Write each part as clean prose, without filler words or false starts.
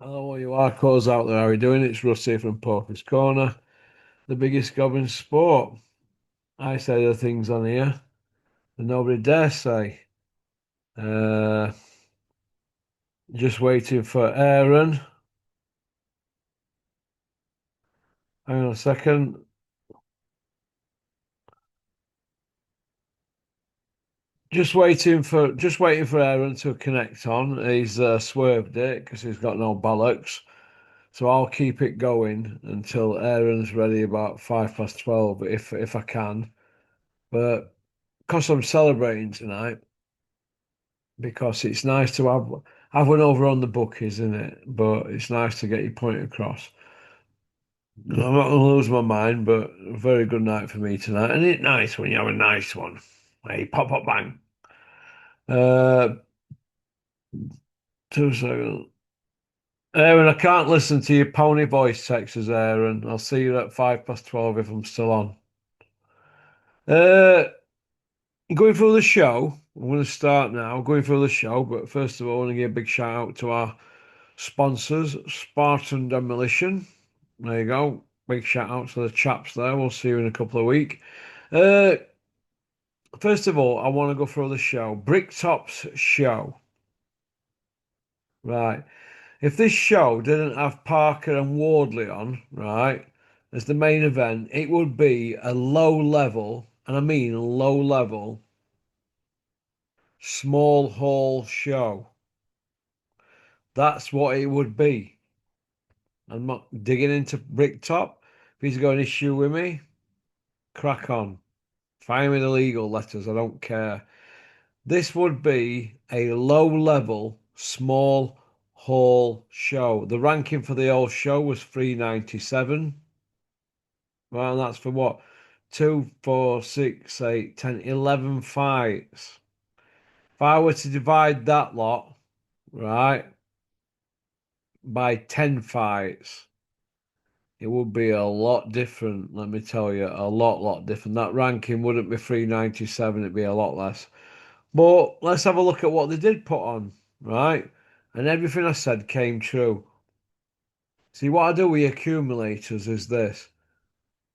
Hello, all you hardcores out there. How are you doing? It's Russ here from Porky's Corner, the biggest gob in sport. I say the things on here that nobody dare say. Uh, just waiting for Aaron. Hang on a second. Just waiting for Aaron to connect on. He's swerved it because he's got no bollocks. So I'll keep it going until Aaron's ready about 12:05 if I can. But because I'm celebrating tonight. Because it's nice to have one over on the bookies, isn't it? But it's nice to get your point across. I'm not going to lose my mind, but a very good night for me tonight. And it's nice when you have a nice one. Hey, pop, pop, bang. Uh, 2 seconds. Aaron, I can't listen to your pony voice texts, Aaron. I'll see you at 12:05 if I'm still on. Uh, Going through the show. I'm going to start now. Going through the show, but first of all, I want to give a big shout out to our sponsors, Spartan Demolition. There you go. Big shout out to the chaps there. We'll see you in a couple of weeks. Uh, First of all, I want to go through the show. Bricktop's show. Right. If this show didn't have Parker and Wardley on, right, as the main event, it would be a low level, and I mean low level, small hall show. That's what it would be. I'm not digging into Bricktop. If he's got an issue with me, crack on. Fire me the legal letters, I don't care. This would be a low level, small hall show. The ranking for the whole show was 397. Well, that's for what? 2, 4, 6, 8, 10, 11 fights. If I were to divide that lot, right, by 10 fights, it would be a lot different, let me tell you, a lot different. That ranking wouldn't be 397, it'd be a lot less. But let's have a look at what they did put on, right? And everything I said came true. See, what I do with accumulators is this.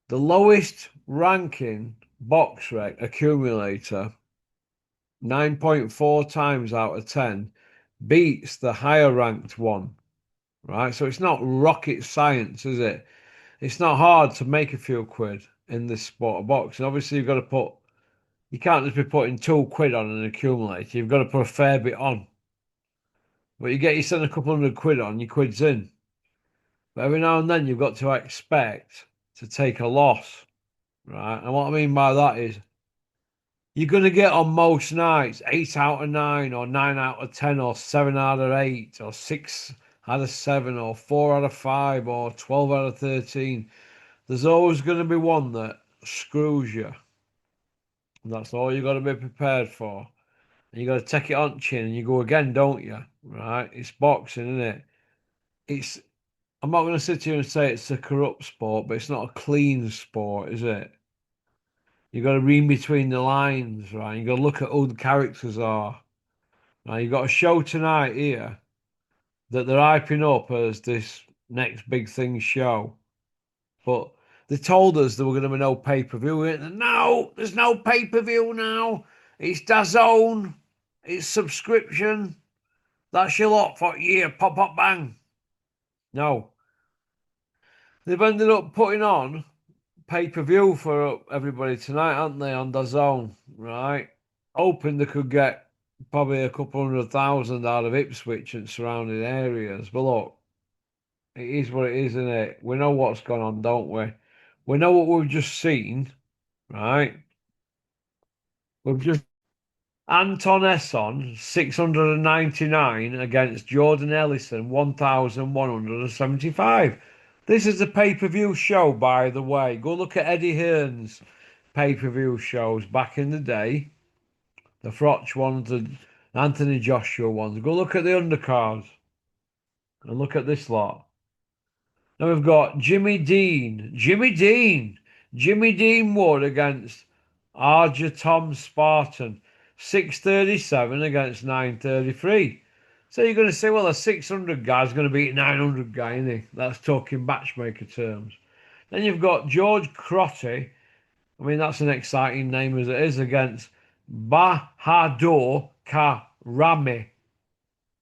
The lowest ranking box rec accumulator, 9.4 times out of 10, beats the higher ranked one, right? So it's not rocket science, is it? It's not hard to make a few quid in this sport of boxing. Obviously, you can't just be putting 2 quid on an accumulator. You've got to put a fair bit on. But you send a couple hundred quid on, your quid's in. But every now and then you've got to expect to take a loss, right? And what I mean by that is you're going to get on most nights 8 out of 9, or 9 out of 10, or 7 out of 8, or 6 out of 7, or 4 out of 5, or 12 out of 13. There's always going to be one that screws you. And that's all you got to be prepared for. And you got to take it on chin and you go again, don't you? Right? It's boxing, isn't it? It's I'm not going to sit here and say it's a corrupt sport, but it's not a clean sport, is it? You got to read between the lines, right? You got to look at who the characters are. Now you got a show tonight here that they're hyping up as this next big thing show, but they told us there were going to be no pay per view. No, there's no pay per view now. It's DAZN. It's subscription. That's your lot for a year. Pop, pop, bang. No, they've ended up putting on pay-per-view for everybody tonight, aren't they, on DAZN, right? Hoping they could get probably a couple 100,000 out of Ipswich and surrounding areas. But look, it is what it is, isn't it? We know what's gone on, don't we? We know what we've just seen, right? We've just Anton Esson, 699 against Jordan Ellison, 1,175. This is a pay-per-view show, by the way. Go look at Eddie Hearn's pay-per-view shows back in the day. The Frotch ones, the Anthony Joshua ones. Go look at the undercards and look at this lot. Now we've got Jimmy Dean Wood against Arja Tom Spartan, 637 against 933. So you're going to say, well, a 600 guy's going to beat a 900 guy, isn't he? That's talking matchmaker terms. Then you've got George Crotty. I mean, that's an exciting name as it is against Bahadur Karami,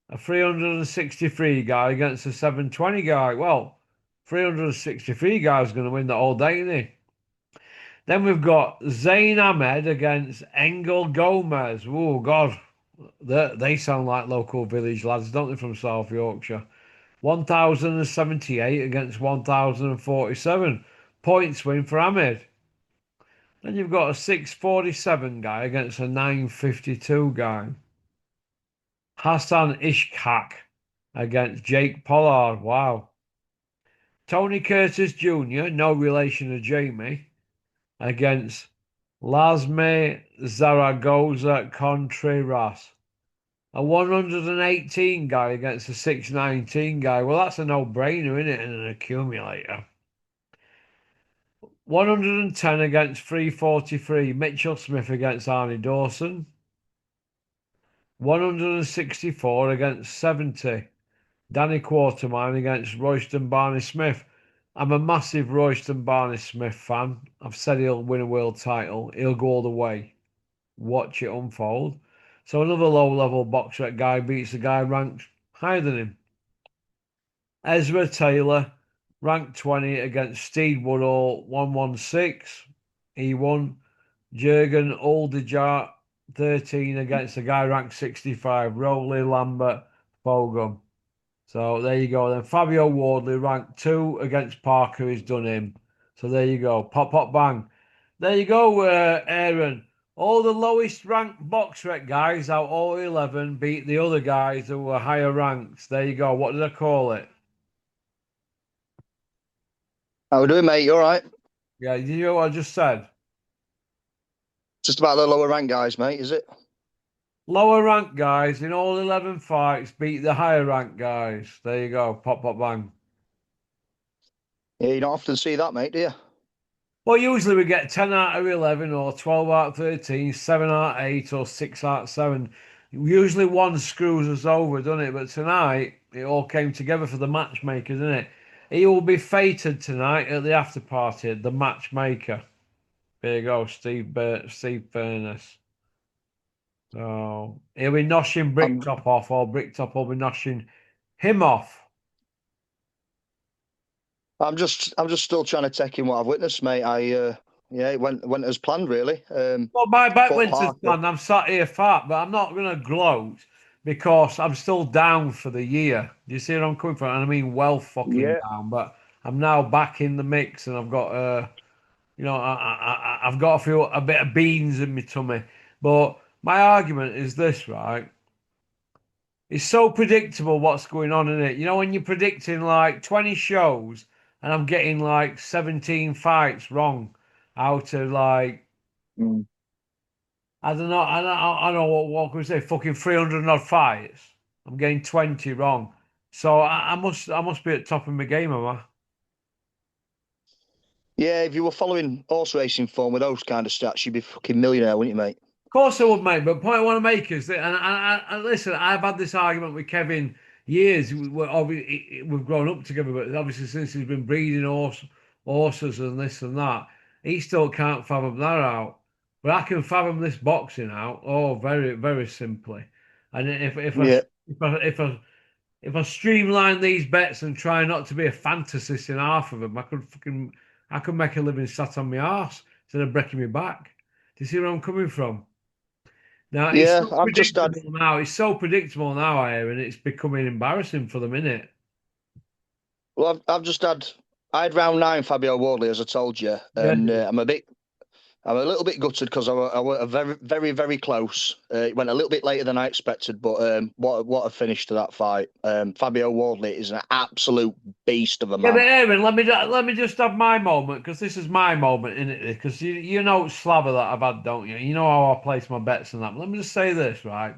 a 363 guy against a 720 guy. Well, 363 guys going to win the whole day, isn't he? Then we've got Zayn Ahmed against Engel Gomez. Oh, God. They sound like local village lads, don't they, from South Yorkshire? 1,078 against 1,047. Points win for Ahmed. Then you've got a 647 guy against a 952 guy. Hassan Ishkak against Jake Pollard. Wow. Tony Curtis Jr., no relation to Jamie, against Lasme Zaragoza Contreras. A 118 guy against a 619 guy. Well, that's a no-brainer, isn't it? And an accumulator. 110 against 343. Mitchell Smith against Arnie Dawson. 164 against 70. Danny Quartermine against Royston Barney Smith. I'm a massive Royston Barney Smith fan. I've said he'll win a world title. He'll go all the way. Watch it unfold. So another low-level boxer guy beats a guy ranked higher than him. Ezra Taylor, ranked 20 against Steve Woodall, 116. He won. Jurgen Oldejar, 13 against a guy ranked 65. Rowley Lambert Fogum. So there you go. Then Fabio Wardley, ranked 2 against Parker. He's done him. So there you go. Pop, pop, bang. There you go, Aaron. All the lowest ranked box rec guys out all 11 beat the other guys who were higher ranked. There you go. What did I call it? How we doing, mate? You all right? Yeah, you know what I just said? Just about the lower rank guys, mate, is it? Lower ranked guys in all 11 fights beat the higher ranked guys. There you go. Pop, pop, bang. Yeah, you don't often see that, mate, do you? Well, usually we get 10 out of 11 or 12 out of 13, 7 out of 8 or 6 out of 7. Usually one screws us over, doesn't it? But tonight, it all came together for the matchmaker, didn't it? He will be fated tonight at the after party, the matchmaker. There you go, Steve Furness. So he'll be noshing I'm Bricktop off, or Bricktop will be noshing him off. I'm just still trying to take in what I've witnessed, mate. Yeah, it went as planned, really. Well, my back Fought winter's Parker. planned. I'm sat here fat, but I'm not going to gloat because I'm still down for the year. Do you see where I'm coming from? And I mean, well fucking Yeah. down. But I'm now back in the mix, and I've got I've got a bit of beans in my tummy. But my argument is this, right? It's so predictable what's going on in it. You know, when you're predicting like 20 shows, and I'm getting like 17 fights wrong out of like Mm. I don't know. I don't know what can we say? Fucking 300 odd fights. I'm getting 20 wrong. So I must be at top of my game, am I? Yeah, if you were following horse racing form with those kind of stats, you'd be fucking millionaire, wouldn't you, mate? Of course I would, mate. But the point I want to make is that, and listen, I've had this argument with Kevin years. We've grown up together, but obviously since he's been breeding horses and this and that, he still can't fathom that out. But I can fathom this boxing out. Oh, very, very simply. And Yeah. if I streamline these bets and try not to be a fantasist in half of them, I could make a living sat on my arse instead of breaking my back. Do you see where I'm coming from? Now it's Yeah, so I've just had predictable now. It's so predictable now, Aaron. It's becoming embarrassing for them, isn't it? well, I've just had I had round 9 Fabio Wardley, as I told you, Yeah. and I'm a little bit gutted because I were very, very, very close. It went a little bit later than I expected, but what a finish to that fight. Fabio Wardley is an absolute beast of a Yeah, but man. Aaron, let me just have my moment because this is my moment in it. Because you know Slava that I've had, don't you? You know how I place my bets and that. But let me just say this, right?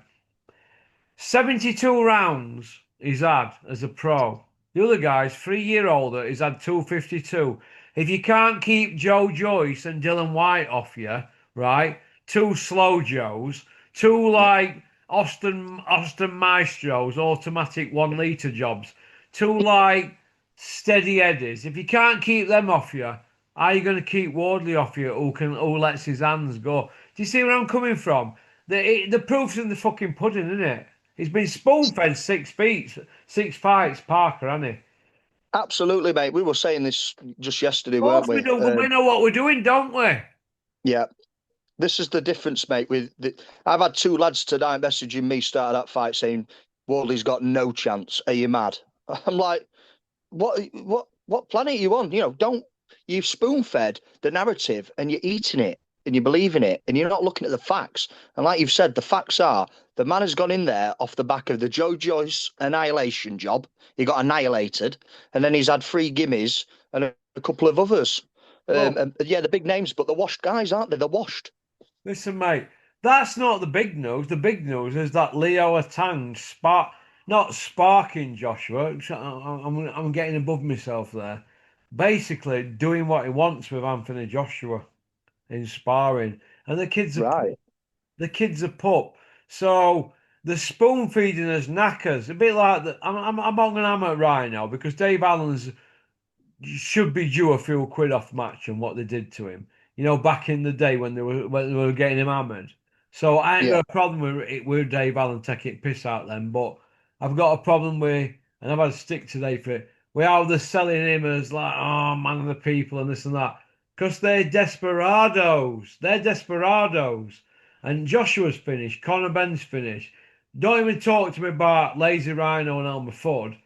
72 rounds he's had as a pro. The other guy's 3 year older. He's had 252. If you can't keep Joe Joyce and Dylan White off you, right? Two slow Joes, two Yeah. like Austin Maestros, automatic 1 litre jobs. Two like steady eddies. If you can't keep them off you, how are you going to keep Wardley off you? Who lets his hands go? Do you see where I'm coming from? The proof's in the fucking pudding, isn't it? He's been spoon fed 6 feet, 6 fights, Parker, hasn't he? Absolutely, mate. We were saying this just yesterday, Of weren't course we we? do. We know what we're doing, don't we? Yeah. This is the difference, mate. I've had two lads tonight messaging me started that fight saying Wardley's got no chance. Are you mad? I'm like, what planet are you on? Don't you've spoon fed the narrative and you're eating it and you believe in it and you're not looking at the facts. And like you've said, the facts are the man has gone in there off the back of the Joe Joyce annihilation job. He got annihilated, and then he's had three gimmies and a couple of others. Look, And yeah, the big names, but they're washed guys, aren't they? They're washed. listen, mate. That's not the big news. The big news is that Leo Atang not sparking Joshua. I'm getting above myself there. Basically, doing what he wants with Anthony Joshua in sparring, and Right. the kid's a pup. So the spoon feeding us knackers, a bit like the. I'm on an hammer right now because Dave Allen's should be due a few quid off match and what they did to him. Back in the day when they were getting him hammered. So I ain't Yeah. got a problem with Dave Allen taking piss out them, but I've got a problem with, and I've had to stick today for it, with how they're selling him as like, oh man of the people and this and that. Because they're desperados. They're desperados. And Joshua's finished, Conor Ben's finished. Don't even talk to me about Lazy Rhino and Elmer Fudd.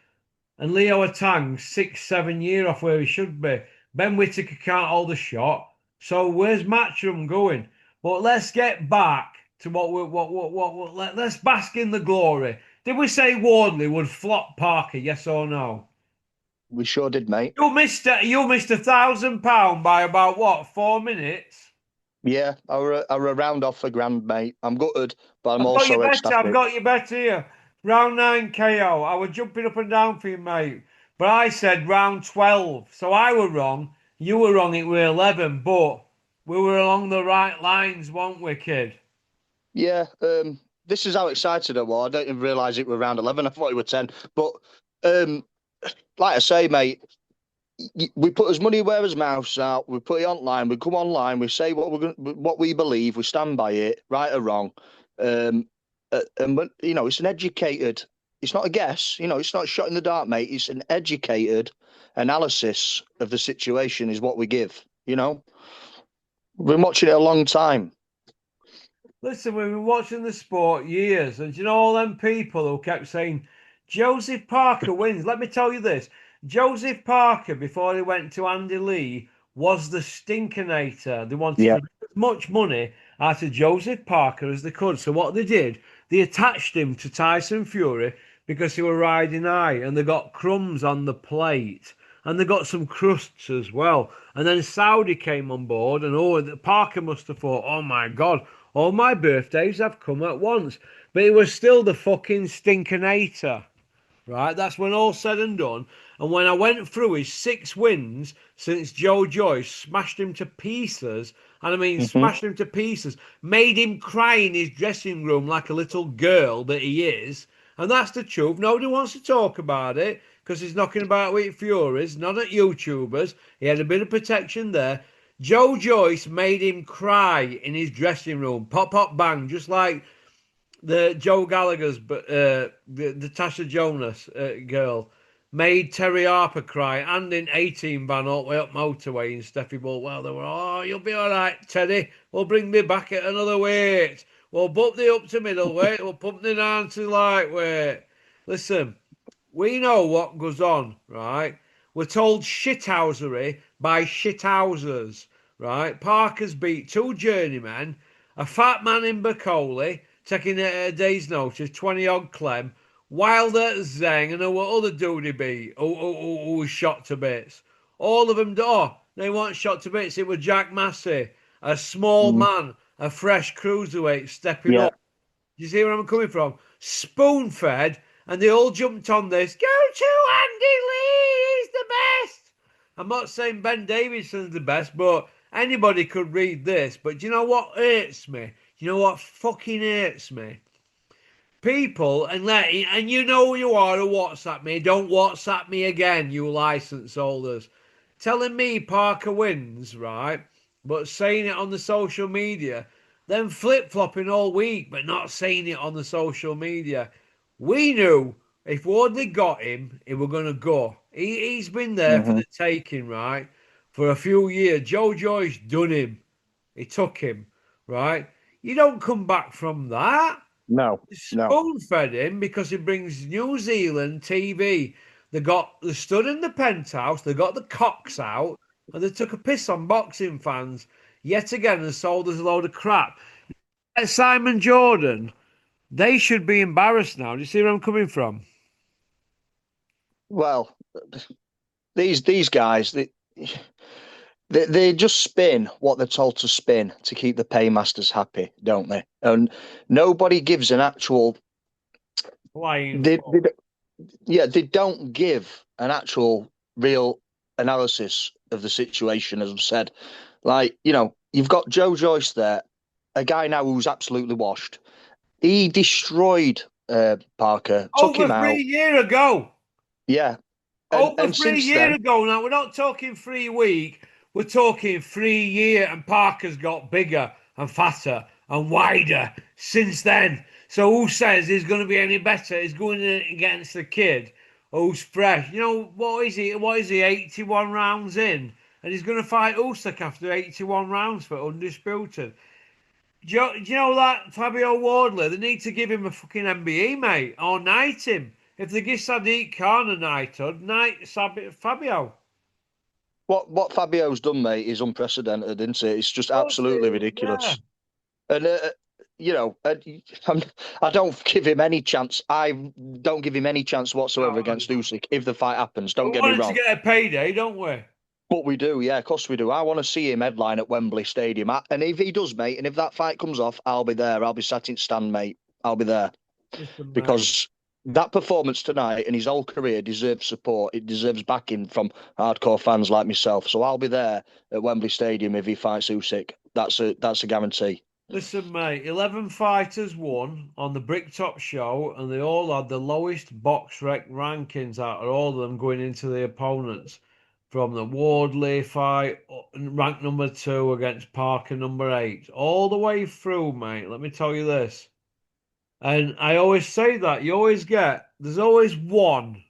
And Leo Atang, 6, 7 year off where he should be. Ben Whittaker can't hold a shot. So where's Matchroom going? But let's get back to let's bask in the glory. Did we say Wardley would flop Parker? Yes or no? We sure did, mate. You missed £1,000 by about what, 4 minutes? Yeah, I were round off a grand, mate. I'm gutted, but I'm I've got you also better. I've ecstatic. got you better here. Round 9 KO. I was jumping up and down for you, mate. But I said round 12. So I were wrong. You were wrong. It were 11. But we were along the right lines, weren't we, kid? Yeah, this is how excited I was. I didn't even realise it were round 11. I thought it were 10. But um, like I say, mate, we put as money where his mouth's out. We put it online. We come online. We say what we believe. We stand by it, right or wrong. And but it's an educated. It's not a guess. It's not a shot in the dark, mate. It's an educated analysis of the situation. Is what we give. We've been watching it a long time. Listen, we've been watching the sport years, and do you know all them people who kept saying Joseph Parker wins? Let me tell you this: Joseph Parker, before he went to Andy Lee, was the Stinkernator. They wanted Yeah. to make as much money out of Joseph Parker as they could. So what they did, they attached him to Tyson Fury because he were riding high, and they got crumbs on the plate. And they got some crusts as well. And then Saudi came on board, and Parker must have thought, oh my God, all my birthdays have come at once. But it was still the fucking Stinkernator, right? That's when all said and done. And when I went through his 6 wins since Joe Joyce smashed him to pieces, and I mean Hmm. smashed him to pieces, made him cry in his dressing room like a little girl that he is. And that's the truth. Nobody wants to talk about it because he's knocking about with Furies, not at YouTubers. He had a bit of protection there. Joe Joyce made him cry in his dressing room. Pop, pop, bang, just like the Joe Gallagher's, but the Tasha Jonas girl made Terry Harper cry, and in 18 van all the way up motorway in Steffi Bull. Well, they were, oh, you'll be all right, Teddy. We'll bring me back at another weight. We'll bump thee up to middleweight. We'll pump thee down to lightweight. Listen, we know what goes on, right? We're told shithousery by shithousers, right? Parker's beat two journeymen, a fat man in Bacoli, taking it at a day's notice, 20 odd Clem, Wilder, Zeng, and a other dude he beat who was shot to bits. All of them, they weren't shot to bits. It was Jack Massey, a small Mm. man, a fresh cruiserweight stepping Yeah. up. Do you see where I'm coming from? Spoon fed, and they all jumped on this. Go to Andy Lee, he's the best. I'm not saying Ben Davidson's the best, but anybody could read this. But do you know what hurts me? Do you know what fucking hurts me? people and you know who you are who WhatsApp me. Don't WhatsApp me again, you license holders. Telling me Parker wins, right? But saying it on the social media, then flip flopping all week, but not saying it on the social media. We knew if Wardley got him, he were gonna go. He's been there for Hmm. the taking, right? For a few years. Joe Joyce done him. He took him, right? You don't come back from that. No, no. Spoon fed him because he brings New Zealand TV. They stood in the penthouse, they got the cocks out, and they took a piss on boxing fans yet again and sold us a load of crap. Simon Jordan, they should be embarrassed now. Do you see where I'm coming from? Well, these guys, they just spin what they're told to spin to keep the paymasters happy, don't they? And nobody gives an actual. Flying They, foot. they, yeah, they don't give an actual real analysis of the situation, as I've said. Like, you've got Joe Joyce there, a guy now who's absolutely washed. He destroyed Parker, took Over him three out. years ago. Yeah, and Over and three since years then, ago now. We're not talking 3 week. We're talking 3 year, and Parker's got bigger and fatter and wider since then. So who says he's going to be any better? He's going against the kid who's fresh. You know what is he? What is he? 81 rounds in, and he's going to fight Usyk after 81 rounds for undisputed. Do you know that Fabio Wardley? They need to give him a fucking MBE, mate, or knight him. If they give Sadiq Khan a knighthood, knight Fabio. what Fabio's done, mate, is unprecedented, isn't it? It's just absolutely Yeah. ridiculous. And I'm, I don't give him any chance. I don't give him any chance whatsoever No, against Usyk if the fight happens. we Don't get me wanted to wrong, get a payday, don't we? but we do. Yeah, of course we do. I want to see him headline at Wembley Stadium, and if he does, mate, and if that fight comes off, I'll be there. I'll be sat in stand, mate. I'll be there Listen, mate. because that performance tonight and his whole career deserves support. It deserves backing from hardcore fans like myself. So I'll be there at Wembley Stadium if he fights Usyk. That's a guarantee. Listen, mate. 11 fighters won on the Bricktop show, and they all had the lowest box rec rankings out of all of them going into the opponents. From the Wardley fight, ranked number 2 against Parker, number 8, all the way through, mate. Let me tell you this. And I always say that you always get there's always one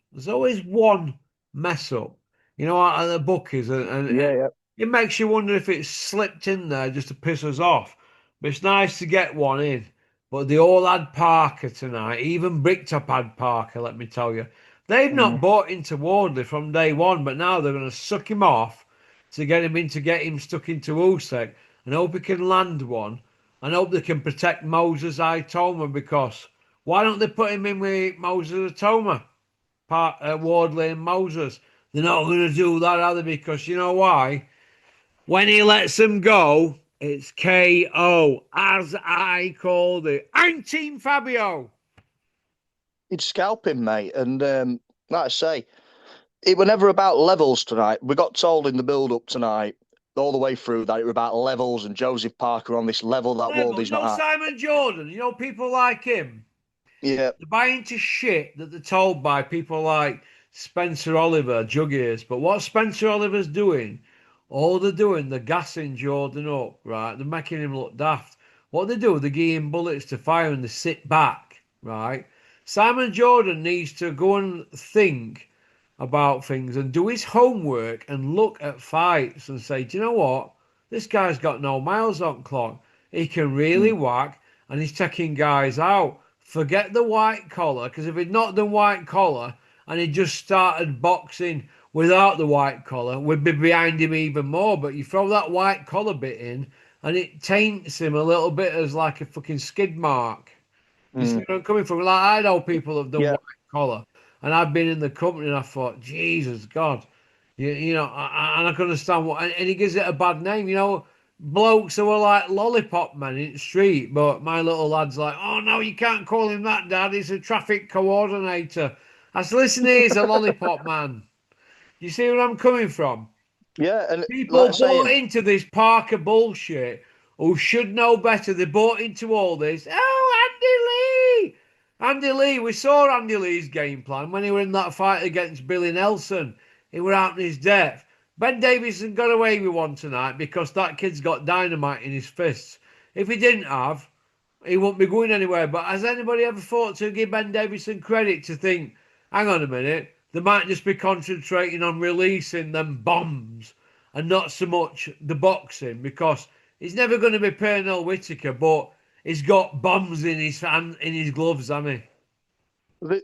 mess up, out of the bookies, and Yeah, yeah. it makes you wonder if it's slipped in there just to piss us off. But it's nice to get one in. But they all had Parker tonight, even Bricktop had Parker, let me tell you. They've not Mm. bought into Wardley from day one, but now they're going to suck him off to get him stuck into Usyk and hope he can land one and hope they can protect Moses Itoma because why don't they put him in with Moses Itoma? Wardley and Moses. They're not going to do that, are they? Because you know why? When he lets them go, it's KO, as I called it. I'm Team Fabio. He'd scalp him, mate. And like I say, it were never about levels tonight. We got told in the build up tonight, all the way through, that it were about levels and Joseph Parker on this level that Level. Wardley's You know not at. Simon Jordan. You know people like him. Yeah. They're buying into shit that they're told by people like Spencer Oliver, Juggies. But what Spencer Oliver's doing, all they're doing, they're gassing Jordan up, right? They're making him look daft. What they do, they give him bullets to fire and they sit back, right? Simon Jordan needs to go and think about things and do his homework and look at fights and say, do you know what? This guy's got no miles on clock. He can really Mm. whack and he's taking guys out. Forget the white collar, because if he'd not done white collar and he just started boxing without the white collar, we'd be behind him even more. But you throw that white collar bit in and it taints him a little bit as like a fucking skid mark. You see Mm. where I'm coming from? Like I know people have done Yeah. white collar, and I've been in the company, and I thought, Jesus God, and I can understand what, and he gives it a bad name. Blokes who are like lollipop men in the street, but my little lad's like, oh no, you can't call him that, Dad. He's a traffic coordinator. I said, listen here, he's a lollipop man. You see where I'm coming from? Yeah. And like I People bought saying, into this Parker bullshit who should know better. They bought into all this. Oh, Andy Lee! Andy Lee, we saw Andy Lee's game plan when he were in that fight against Billy Nelson. He were out in his depth. Ben Davison got away with one tonight because that kid's got dynamite in his fists. If he didn't have, he won't be going anywhere. But has anybody ever thought to give Ben Davison credit to think, hang on a minute, they might just be concentrating on releasing them bombs and not so much the boxing because he's never going to be Pernell Whitaker, but he's got bombs in his hand, in his gloves, hasn't he?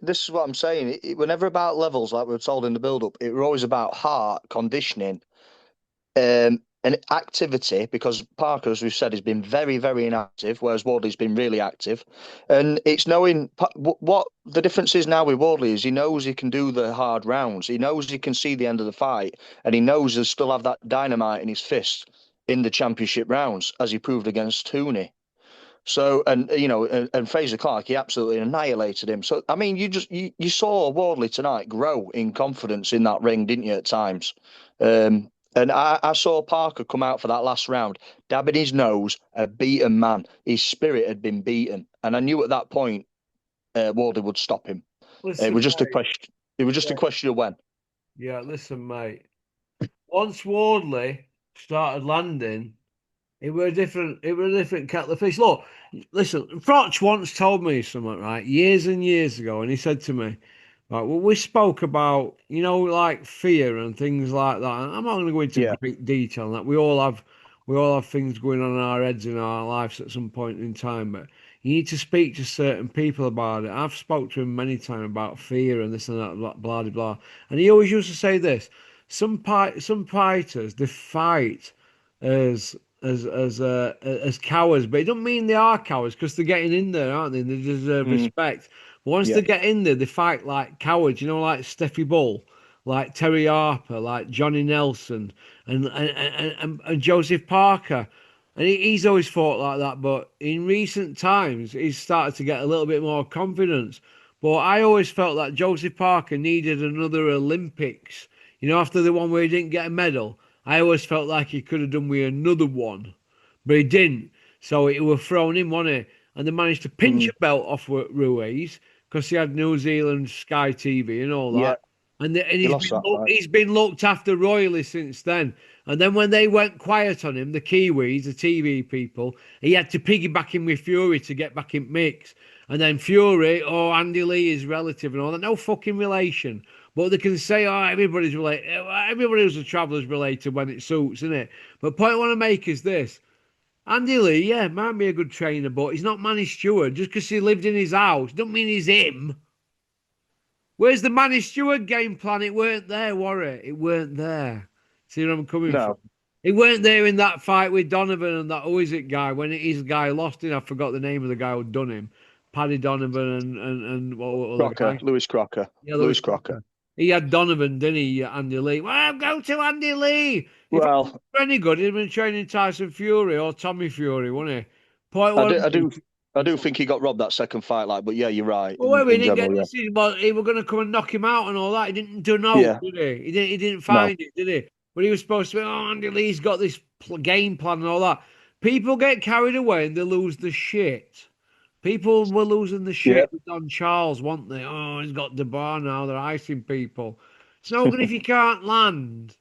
This is what I'm saying. We're never about levels like we were told in the build-up. It were always about heart, conditioning, and activity. Because Parker, as we've said, has been very, very inactive, whereas Wardley's been really active. And it's knowing what the difference is now with Wardley is he knows he can do the hard rounds. He knows he can see the end of the fight, and he knows he'll still have that dynamite in his fist in the championship rounds, as he proved against Tooney. So, and and Fraser Clark, he absolutely annihilated him. So, I mean, you saw Wardley tonight grow in confidence in that ring, didn't you? At times, and I saw Parker come out for that last round, dabbing his nose, a beaten man. His spirit had been beaten, and I knew at that point Wardley would stop him. It Listen, was just a mate. question. It was just a Yeah, question of when. yeah, listen, mate. Once Wardley started landing, it were a different kettle of fish. Look, listen, Frotch once told me something, right, years and years ago, and he said to me, right, well, we spoke about, like fear and things like that. And I'm not going to go into Yeah. great detail on that. We all have things going on in our heads in our lives at some point in time, but you need to speak to certain people about it. I've spoke to him many times about fear and this and that, blah blah blah. Blah. And he always used to say this: some fighters they fight as as cowards, but it don't mean they are cowards because they're getting in there, aren't they? They deserve Mm, respect. But once yeah. they get in there, they fight like cowards. Like Steffi Bull, like Terry Harper, like Johnny Nelson, and Joseph Parker. And he's always fought like that, but in recent times, he's started to get a little bit more confidence. But I always felt that Joseph Parker needed another Olympics. After the one where he didn't get a medal, I always felt like he could have done with another one, but he didn't. So it was thrown in, wasn't it? And they managed to pinch Mm, a belt off Ruiz because he had New Zealand Sky TV and all yeah. that. And He lost that fight. he's been looked after royally since then. And then when they went quiet on him, the Kiwis, the TV people, he had to piggyback in with Fury to get back in mix. And then Fury, oh, Andy Lee is relative and all that. No fucking relation. But they can say, oh, everybody's related. Everybody who's a traveller's related when it suits, isn't it? But point I want to make is this. Andy Lee, yeah, might be a good trainer, but he's not Manny Stewart. Just because he lived in his house, don't mean he's him. Where's the Manny Stewart game plan? It weren't there, were it? It weren't there. See where I'm coming from? No. It weren't there in that fight with Donovan and that who is it guy when his guy lost him. I forgot the name of the guy who done him. Paddy Donovan and what other Crocker, guy? Lewis Crocker, Yeah, Lewis Lewis Crocker. Crocker. He had Donovan, didn't he? Andy Lee. Well, go to Andy Lee. If I Well, were any good, he'd have been training Tyson Fury or Tommy Fury, wouldn't he? Point I what do, I I mean. do, I do think he got robbed that second fight. Like, but yeah, you're right Well, wait, we in didn't get general. the Yeah, decision, but he was going to come and knock him out and all that. He didn't do no, yeah, did he? He didn't no, find it, did he? But he was supposed to be, oh, Andy Lee's got this game plan and all that. People get carried away and they lose the shit. People were losing the yeah. shit with Don Charles, weren't they? Oh, he's got the bar now. They're icing people. It's no good if you can't land.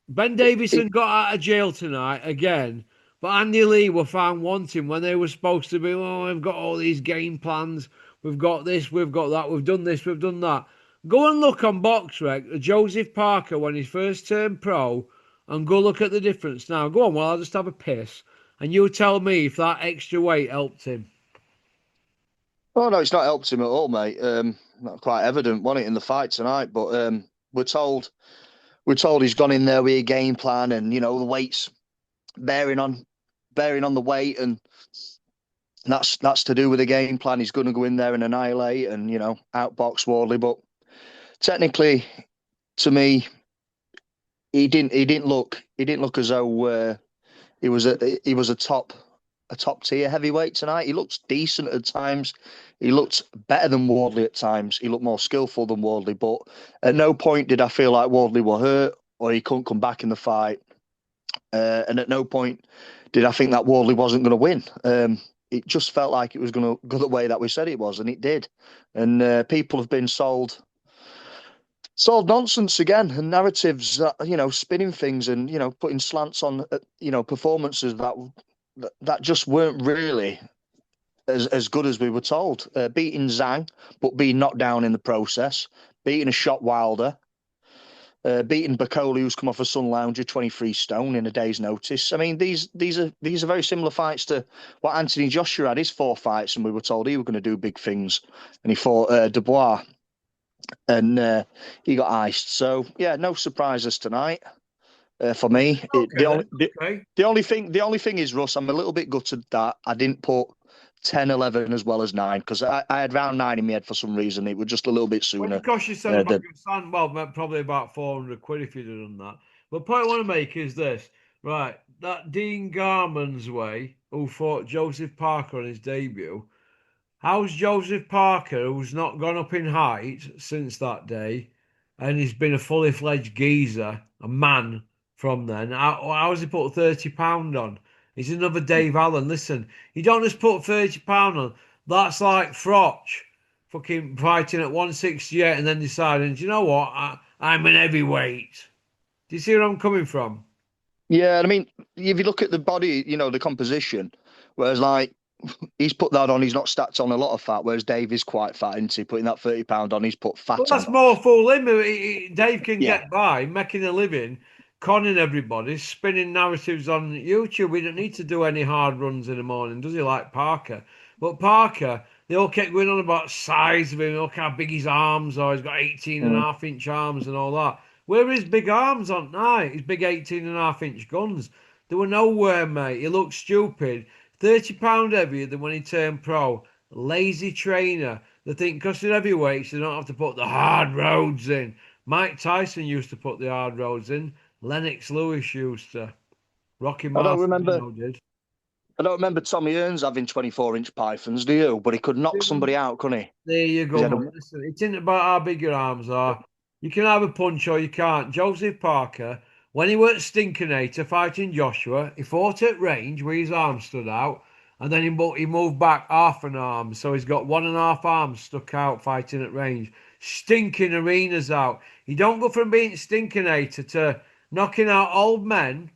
Ben It, Davison got out of jail tonight again, but Andy Lee were found wanting when they were supposed to be, oh, we've got all these game plans. We've got this, we've got that, we've done this, we've done that. Go and look on BoxRec, Joseph Parker when he first turned pro, and go look at the difference now. Go on, well, I'll just have a piss. And you tell me if that extra weight helped him. oh no, it's not helped him at all, mate. Not quite evident, wasn't it, in the fight tonight? But we're told we're told he's gone in there with a game plan, and the weights bearing on bearing on the weight, and that's to do with the game plan. He's going to go in there and annihilate, and outbox Wardley. But technically, to me, he didn't look as though he was a top tier heavyweight tonight. He looked decent at times. He looked better than Wardley at times. He looked more skillful than Wardley. But at no point did I feel like Wardley were hurt or he couldn't come back in the fight. And at no point did I think that Wardley wasn't going to win. it just felt like it was going to go the way that we said it was, and it did. And people have been sold nonsense again, and narratives that spinning things and putting slants on performances that just weren't really as good as we were told. Beating Zhang, but being knocked down in the process. Beating a shot Wilder. Beating Bacoli, who's come off a Sun Lounger, 23 stone in a day's notice. I mean, these are very similar fights to what Anthony Joshua had his 4 fights, and we were told he was going to do big things, and he fought Dubois, and he got iced. So yeah, no surprises tonight for me. Okay, then. Okay. The only thing is, Russ, I'm a little bit gutted that I didn't put 10, 11 as well as 9, because I had round 9 in my head for some reason. It was just a little bit When sooner. it cost you £7 The stand, well, probably about 400 quid if you'd have done that. But the point I want to make is this, right? That Dean Garman's way, who fought Joseph Parker on his debut, how's Joseph Parker, who's not gone up in height since that day, and he's been a fully fledged geezer, a man from then? How's he put £30 on? He's another Dave Allen. Listen, you don't just put £30 on. That's like Froch fucking fighting at 168 and then deciding, do you know what? I'm an heavyweight. Do you see where I'm coming from? Yeah, I mean, if you look at the body, the composition, whereas like he's put that on, he's not stacked on a lot of fat, whereas Dave is quite fat, isn't he? Putting that £30 on, he's put Well, fat that's on. more fool him. Dave can Yeah. get by making a living, conning everybody, spinning narratives on YouTube. We don't need to do any hard runs in the morning, does he? Like Parker. But Parker, they all kept going on about size of him. Look how big his arms are. He's got 18 and a Mm. half inch arms and all that. Where are his big arms on night? His big 18 and a half inch guns. They were nowhere, mate. He looked stupid. £30 heavier than when he turned pro. Lazy trainer. They think because they're heavyweights, they don't have to put the hard roads in. Mike Tyson used to put the hard roads in. Lennox Lewis used to. Rocky I don't remember. Marciano did. I don't remember Tommy Earns having 24-inch pythons, do you? But he could knock somebody out, couldn't he? There you 'Cause he go, had mate. Listen, it's not about how big your arms are. You can have a punch or you can't. Joseph Parker, when he went Stinkernator fighting Joshua, he fought at range where his arm stood out, and then he moved back half an arm, so he's got one and a half arms stuck out fighting at range. Stinking arenas out. You don't go from being Stinkernator to knocking out old men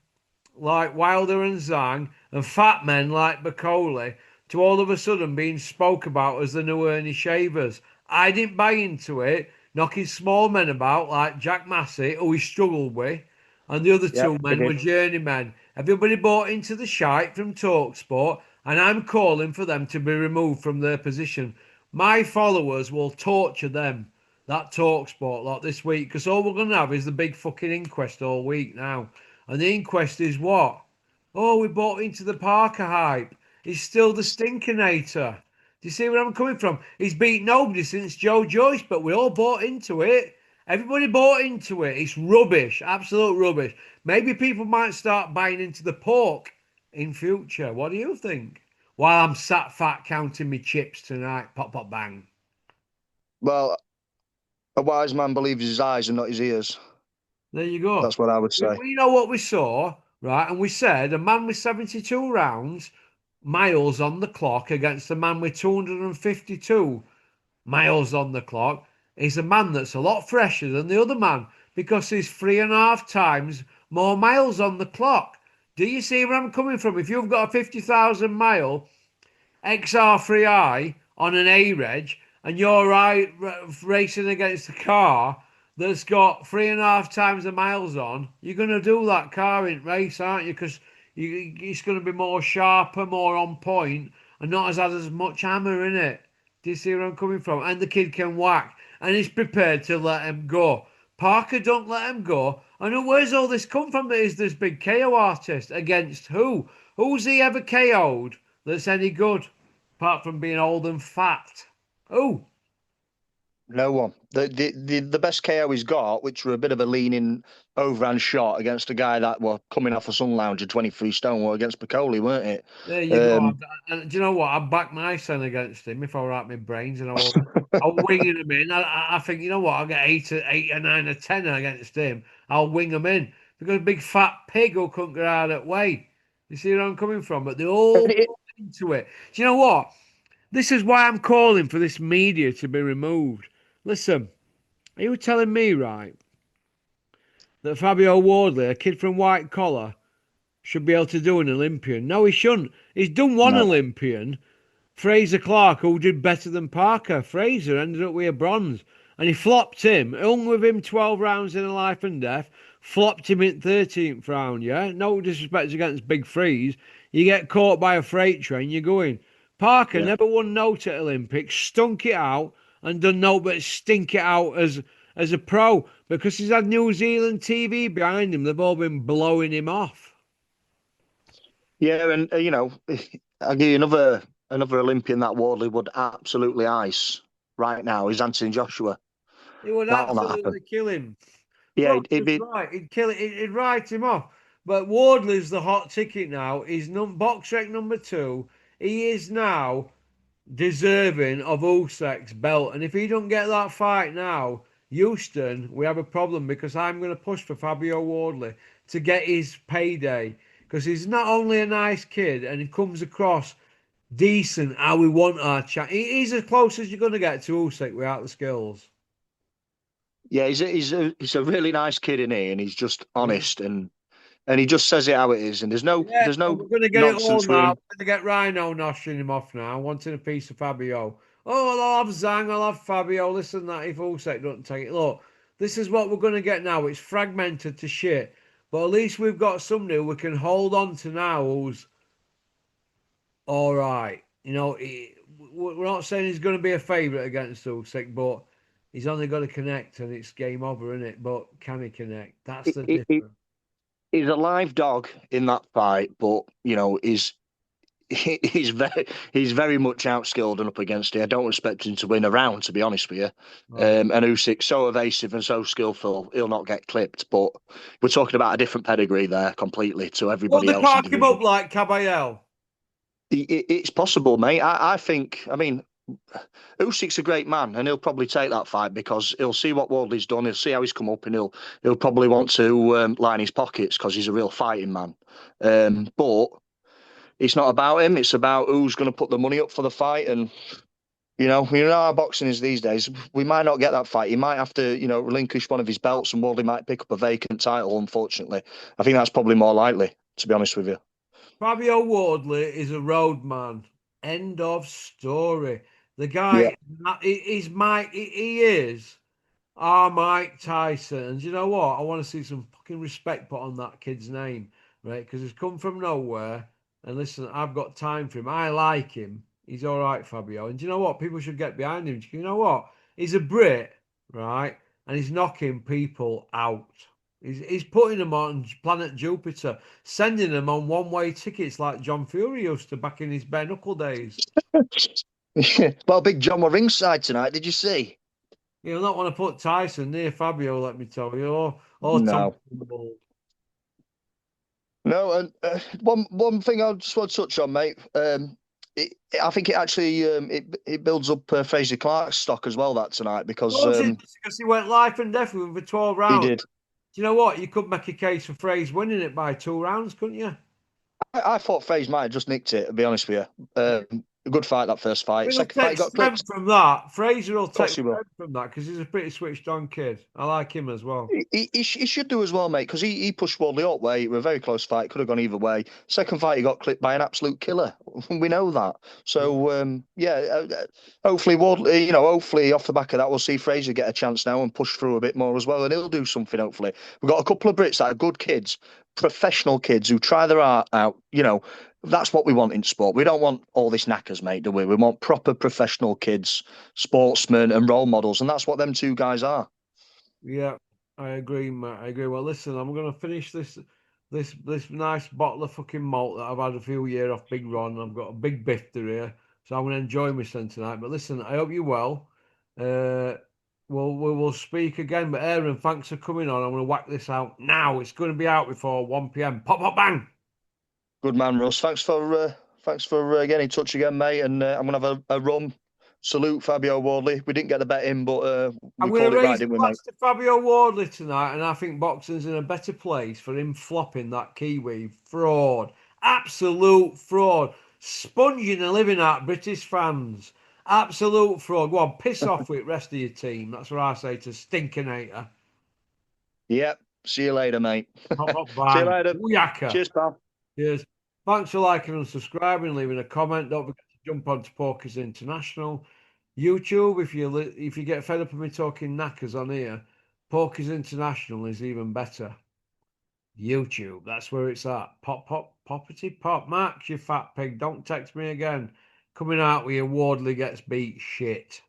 like Wilder and Zhang and fat men like Bacoli to all of a sudden being spoke about as the new Ernie Shavers. I didn't buy into it. Knocking small men about like Jack Massey, who he struggled with, and the other Yeah, two he men were did. journeymen. Everybody bought into the shite from Talksport, and I'm calling for them to be removed from their position. My followers will torture them, that Talksport lot, this week, because all we're going to have is the big fucking inquest all week now. And the inquest is what? Oh, we bought into the Parker hype. He's still the Stinkernator. Do you see where I'm coming from? He's beat nobody since Joe Joyce, but we all bought into it. Everybody bought into it. It's rubbish, absolute rubbish. Maybe people might start buying into the pork in future. What do you think? While I'm sat fat counting me chips tonight, pop pop bang. Well, a wise man believes his eyes and not his ears. There you go. That's what I would We, say. we know what we saw, right? And we said a man with 72 rounds, miles on the clock, against a man with 252 miles on the clock is a man that's a lot fresher than the other man because he's 3.5 times more miles on the clock. Do you see where I'm coming from? If you've got a 50,000 mile XR3i on an A reg and you're racing against a car that's got 3.5 times the miles on, you're going to do that car in race, aren't you? Because it's going to be more sharper, more on point, and not as much hammer in it. Do you see where I'm coming from? And the kid can whack, and he's prepared to let him go. Parker don't let him go. I know where's all this come from? That is this big KO artist against who? Who's he ever KO'd that's any good, apart from being old and fat? Oh, No one. The best KO he's got, which were a bit of a leaning overhand shot against a guy that were coming off a Sun Lounger 23 stone, were against Bacoli, weren't it? there you go. Um, And do you know what? I'd back my son against him if I were at my brains, and I'll winging him in. I think you know what? I'll get eight or nine or ten against him. I'll wing him in because big fat pig who couldn't get out of that way. You see where I'm coming from? But they and all it, bought into it. Do you know what? This is why I'm calling for this media to be removed. Listen, are you telling me, right, that Fabio Wardley, a kid from White Collar, should be able to do an Olympian? No, he shouldn't. He's done one No. Olympian, Fraser Clark, who did better than Parker. Fraser ended up with a bronze. And he flopped him, hung with him 12 rounds in a life and death, flopped him in 13th round, yeah? No disrespect against Big Freeze. You get caught by a freight train, you're going. Parker Yeah. never won note at Olympics, stunk it out, and done no but stink it out as a pro because he's had New Zealand TV behind him. They've all been blowing him off. Yeah, and I'll give you another Olympian that Wardley would absolutely ice right now is Anthony Joshua. It would That'll not happen. absolutely kill him. Yeah, Proctor's right. He'd kill it. He'd write him off. But Wardley's the hot ticket now. He's box rec number 2. He is now deserving of Usyk's belt. And if he don't get that fight now, Houston, we have a problem because I'm going to push for Fabio Wardley to get his payday because he's not only a nice kid and he comes across decent how we want our chat. He's as close as you're going to get to Usyk without the skills. yeah, he's a really nice kid in here, and he's just Yeah. honest and he just says it how it is, and there's no Yeah, there's and no we're going to get it all nonsense with now. him. We're going to get Rhino noshing him off now, wanting a piece of Fabio. Oh, well, I'll have Zhang, I'll have Fabio. Listen, that if Usyk doesn't take it. Look, this is what we're going to get now. It's fragmented to shit. But at least we've got somebody we can hold on to now who's all right. We're not saying he's going to be a favourite against Usyk, but he's only got to connect and it's game over, isn't it? But can he connect? That's He, the he, he- difference. he's a live dog in that fight, but he's very much outskilled and up against it. I don't expect him to win a round, to be honest with you. Right. And Usyk's so evasive and so skillful, he'll not get clipped. But we're talking about a different pedigree there completely to What everybody they else in park him division. up like Caballel? It's possible, mate. I think. I mean, Usyk's a great man, and he'll probably take that fight because he'll see what Wardley's done. He'll see how he's come up, and he'll probably want to line his pockets because he's a real fighting man. But it's not about him. It's about who's going to put the money up for the fight. And how boxing is these days. We might not get that fight. He might have to, relinquish one of his belts, and Wardley might pick up a vacant title. Unfortunately, I think that's probably more likely. To be honest with you. Fabio Wardley is a roadman. End of story. The Yeah. guy, he's Mike. He is our Mike Tyson. And you know what? I want to see some fucking respect put on that kid's name, right? Because he's come from nowhere. And listen, I've got time for him. I like him. He's all right, Fabio. And do you know what? People should get behind him. You know what? He's a Brit, right? And he's knocking people out. He's putting them on planet Jupiter, sending them on one-way tickets like John Fury used to back in his bare knuckle days. Well, Big John were ringside tonight. Did you see? You'll not want to put Tyson near Fabio, let me tell you, or Tom No. Campbell. No, and one thing I just want to touch on, mate. I think it actually it builds up Fraser Clark's stock as well that tonight because Well, because he went life and death with him for 12 he rounds. did. Do you know what? You could make a case for Fraser winning it by 2 rounds, couldn't you? I thought Fraser might have just nicked it. To be honest with you, a good fight that first fight. He'll Second fight he take got clipped. strength from that. Fraser will Of course take he will. strength from that because he's a pretty switched on kid. I like him as well. He should do as well, mate, because he pushed Wardley up where it was a very close fight. Could have gone either way. Second fight, he got clipped by an absolute killer. We know that. So, hopefully, Wardley, hopefully off the back of that, we'll see Fraser get a chance now and push through a bit more as well. And he'll do something, hopefully. We've got a couple of Brits that are good kids, professional kids who try their art out. That's what we want in sport. We don't want all this knackers, mate, do we? We want proper professional kids, sportsmen, and role models. And that's what them two guys are. Yeah, I agree, Matt. I agree. Well, listen, I'm gonna finish this nice bottle of fucking malt that I've had a few years off Big Ron. I've got a big bifter here, so I'm gonna enjoy myself tonight. But listen, I hope you're well. Uh, we will speak again. But Aaron, thanks for coming on. I'm gonna whack this out now. It's gonna be out before 1 p.m. Pop, pop, bang. Good man, Russ. Thanks for getting in touch again, mate. And I'm gonna have a rum. Salute Fabio Wardley. We didn't get the bet in, but I'm we going called to it right, raise a didn't we, mate? glass to Fabio Wardley tonight, and I think boxing's in a better place for him flopping that Kiwi fraud. Absolute fraud. Sponging a living out British fans. Absolute fraud. Go on, piss off with the rest of your team. That's what I say to Stinkernator. Yep. See you later, mate. Hop, hop, See you bang. later. Booyaka. Cheers, pal. Cheers. Thanks for liking and subscribing, leaving a comment. Don't forget to jump onto Porky's International. YouTube, if you get fed up of me talking knackers on here, Porky's International is even better. YouTube, that's where it's at. Pop, pop, poppity, pop. Max, you fat pig. Don't text me again. Coming out with your Wardley gets beat shit.